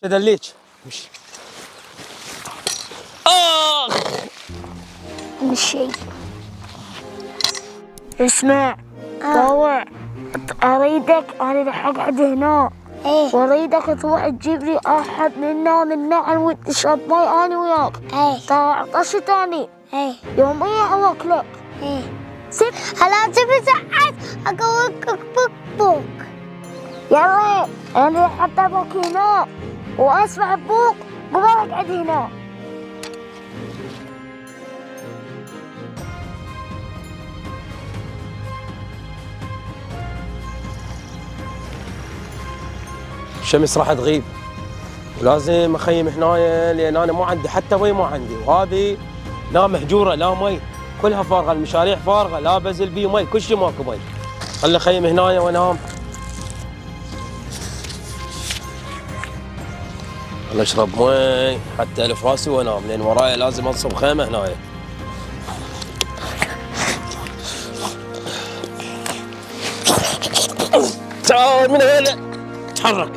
ادليك امشي. امشي. اسمع طاوع، اريدك انا راح اقعد هنا. واريدك تروح تجيب لي احد منا وتشرب مي انا وياك. ترى عطشت اني. يوم اواكلك. سيب هلا تبي ساعات اقوكك بوك بوك. يلا انا راح اطبق هنا واسمع بوك وبقعد هنا. الشمس راح تغيب ولازم اخيم هنايا لان انا ما عندي حتى مي، ما عندي، وهذه لا مهجوره لا مي، كلها فارغه، المشاريع فارغه، لا بزل بيه مي، كل شيء ماكو مي. خلي اخيم هنايا وانام. خلي اشرب مي حتى الف راسي وانام، لان ورايا لازم انصب خيمه هنايا. تعال من هنا تحرك.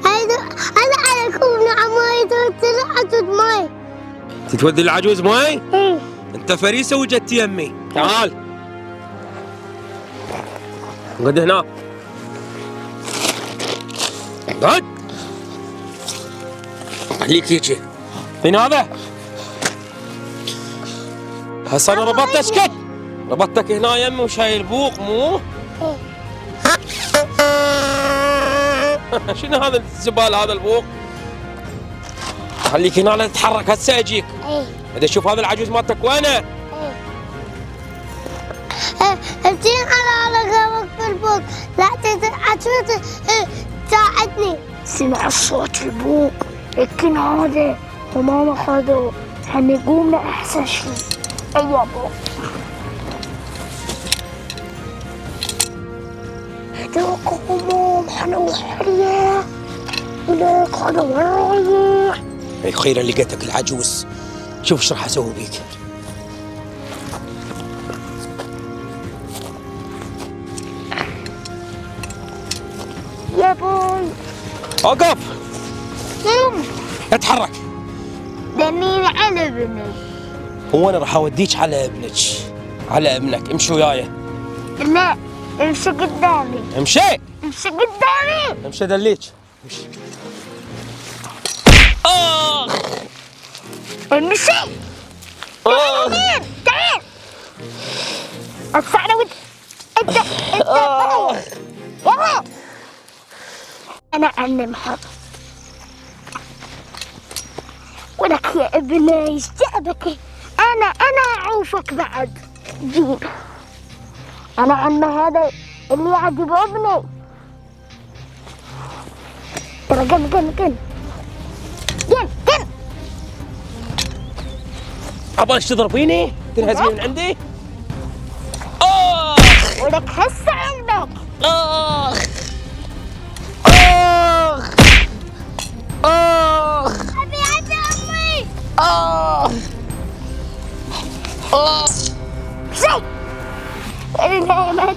هذا على كوب مي تودي مي. تتودي العجوز مي؟ انت فريسه وجدت يمي. تعال قعد هنا. قعد خليك هيجي فين هذا؟ هسه انا ربطتك ربطتك هنا يمي وشايل بوق مو؟ شنو هذا الزبال هذا البوق؟ خليك هنا لا تتحرك هسه اجيك. اذا اشوف هذا العجوز مالتك وينه؟ ابتين على قلبك في البوق، لا تساعدني. سمع الصوت البوق لكن هذا وماما خذوه، حنقوم لأحسن شيء. ايوه بوق هدوك هموم حنروح عليه ولك هذا وين رايح؟ خير لقيتك العجوز، شوف ايش راح اسوي بيك. يا بوي اوقف اتحرك. دنيني على ابني. هو انا راح اوديك على ابنك على ابنك. امشي وياي. لا امشي قدامي. امشي امشي قدامي. امشي ادليك امشي. امشي. تعال تعال. الصعدة انت يلا انا اعلمها. ولك يا ابني ايش جابك؟ انا اعوفك بعد. جيب انا عم هذا اللي يعذب ابني. ترى قن عبالك تضربيني؟ تنهزمي من عندي؟ ولك هسه علمك. ابي امي. شي انا ما